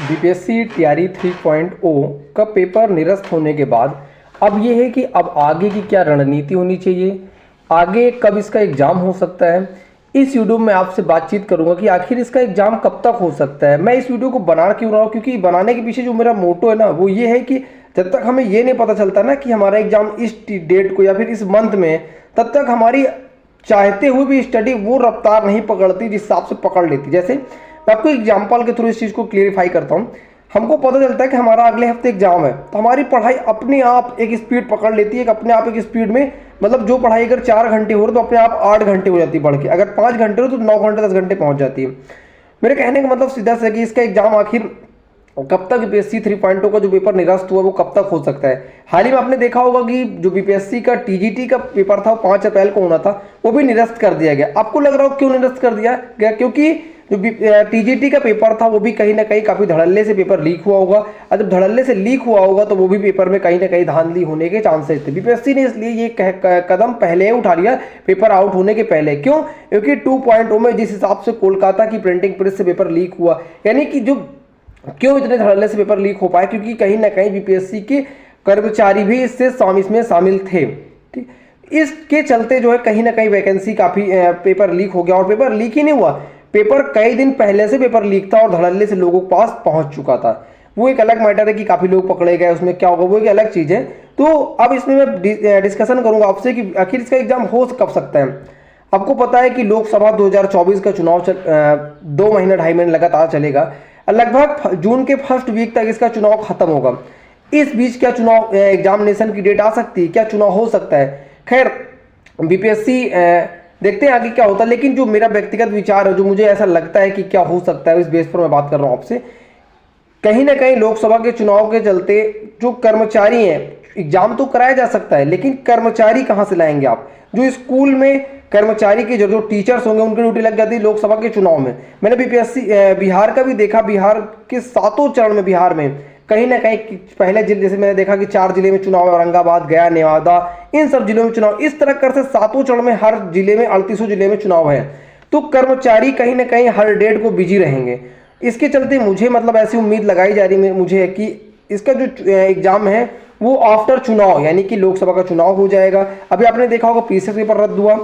BPSC TRE 3.0 का paper निरस्त होने के बाद अब ये है कि अब आगे की क्या रणनीति होनी चाहिए, आगे कब इसका एग्ज़ाम हो सकता है। इस वीडियो में आपसे बातचीत करूंगा कि आखिर इसका एग्ज़ाम कब तक हो सकता है। मैं इस वीडियो को बना क्यों रहा हूँ, क्योंकि बनाने के पीछे जो मेरा मोटो है ना वो ये है कि जब तक हमें ये नहीं पता चलता ना कि हमारा एग्ज़ाम इस डेट को या फिर इस मंथ में, तब तक हमारी चाहते हुए भी स्टडी वो रफ्तार नहीं पकड़ती जिस हिसाब से पकड़ लेती। जैसे मैं आपको एग्जाम्पल के थ्रू इस चीज़ को क्लियरिफाई करता हूँ। हमको पता चलता है कि हमारा अगले हफ्ते एग्जाम है, तो हमारी पढ़ाई अपने आप एक स्पीड पकड़ लेती है, अपने आप एक स्पीड में, मतलब जो पढ़ाई अगर 4 घंटे हो रही तो अपने आप 8 घंटे हो जाती है पढ़ के, अगर 5 घंटे हो तो 9 घंटे 10 घंटे पहुंच जाती है। मेरे कहने का मतलब सीधा सा कि इसका एग्जाम आखिर कब तक बीपीएससी 3.0 का जो पेपर निरस्त हुआ वो कब तक हो सकता है। हाल ही में आपने देखा होगा कि जो बीपीएससी का टीजीटी का पेपर था वो 5 अप्रैल को होना था, वो भी निरस्त कर दिया गया। आपको लग रहा हो क्यों निरस्त कर दिया गया? क्योंकि जो टीजीटी का पेपर था वो भी कहीं ना कहीं काफी धड़ल्ले से पेपर लीक हुआ होगा, और जब धड़ल्ले से लीक हुआ होगा तो वो भी पेपर में कहीं ना कहीं धांधली होने के चांसेस थे। बीपीएससी ने इसलिए ये कदम पहले उठा लिया पेपर आउट होने के पहले। क्यों? क्योंकि 2.0 में जिस हिसाब से कोलकाता की प्रिंटिंग प्रेस से पेपर लीक हुआ, यानी कि जो क्यों इतने धड़ल्ले से पेपर लीक हो पाए, क्योंकि कहीं ना कहीं बीपीएससी के कर्मचारी भी इसमें शामिल थे। ठीक, इसके चलते जो है कहीं ना कहीं वैकेंसी काफी पेपर लीक हो गया। और पेपर लीक ही नहीं हुआ, पेपर कई दिन पहले से पेपर लीक था और धड़ल्ले से लोगों के पास पहुंच चुका था। वो एक अलग मैटर है कि काफी लोग पकड़े गए, उसमें क्या होगा वो एक अलग चीज है। तो अब इसमें मैं डिस्कशन करूंगा आपसे कि आखिर इसका एग्जाम हो कब सकता है। आपको पता है कि लोकसभा 2024 का चुनाव 2 महीने 2.5 महीने लगातार चलेगा। लगभग जून के फर्स्ट वीक तक इसका चुनाव खत्म होगा। इस बीच क्या चुनाव एग्जामिनेशन की डेट आ सकती है, क्या चुनाव हो सकता है? खैर, बीपीएससी देखते हैं आगे क्या होता है, लेकिन जो मेरा व्यक्तिगत विचार है, जो मुझे ऐसा लगता है कि क्या हो सकता है, इस बेस पर मैं बात कर रहा हूं आपसे। कहीं ना कहीं लोकसभा के चुनाव के चलते जो कर्मचारी हैं, एग्जाम तो कराया जा सकता है, लेकिन कर्मचारी कहां से लाएंगे आप? जो स्कूल में कर्मचारी के जो टीचर्स होंगे उनकी ड्यूटी लग जाती है लोकसभा के चुनाव में। मैंने बीपीएससी बिहार का भी देखा, बिहार के 7 चरण में बिहार में कहीं ना कहीं पहले जिले, जैसे मैंने देखा कि 4 जिले में चुनाव, औरंगाबाद, गया, नेवादा, इन सब जिलों में चुनाव, इस तरह कर से 7 चरण में हर जिले में 38 जिले में चुनाव है। तो कर्मचारी कहीं ना कहीं हर डेट को बिजी रहेंगे। इसके चलते मुझे मतलब ऐसी उम्मीद लगाई जा रही है मुझे कि इसका जो एग्जाम है वो आफ्टर चुनाव, यानी कि लोकसभा का चुनाव हो जाएगा। अभी आपने देखा होगा पीसीएस पेपर रद्द हुआ,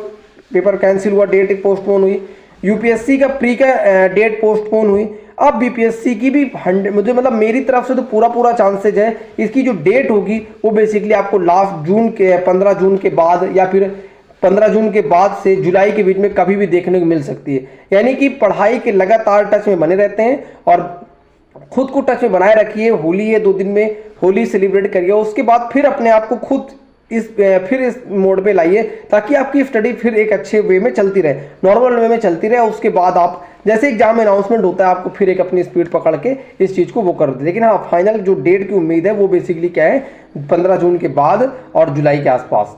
पेपर कैंसिल हुआ, डेट पोस्टपोन हुई। यूपीएससी का प्री का डेट पोस्टपोन हुई। अब बीपीएससी की भी मुझे मतलब मेरी तरफ से तो पूरा चांसेज है इसकी जो डेट होगी वो बेसिकली आपको लास्ट जून के 15 जून के बाद या फिर 15 जून के बाद से जुलाई के बीच में कभी भी देखने को मिल सकती है। यानी कि पढ़ाई के लगातार टच में बने रहते हैं और खुद को टच में बनाए रखिए। होली है, 2 दिन में होली सेलिब्रेट करिए, उसके बाद फिर अपने आप को खुद इस मोड पे लाइए, ताकि आपकी स्टडी फिर एक अच्छे वे में चलती रहे, नॉर्मल वे में चलती रहे। उसके बाद आप जैसे एग्जाम अनाउंसमेंट होता है आपको फिर एक अपनी स्पीड पकड़ के इस चीज़ को वो कर दे। लेकिन हाँ, फाइनल जो डेट की उम्मीद है वो बेसिकली क्या है, 15 जून के बाद और जुलाई के आसपास।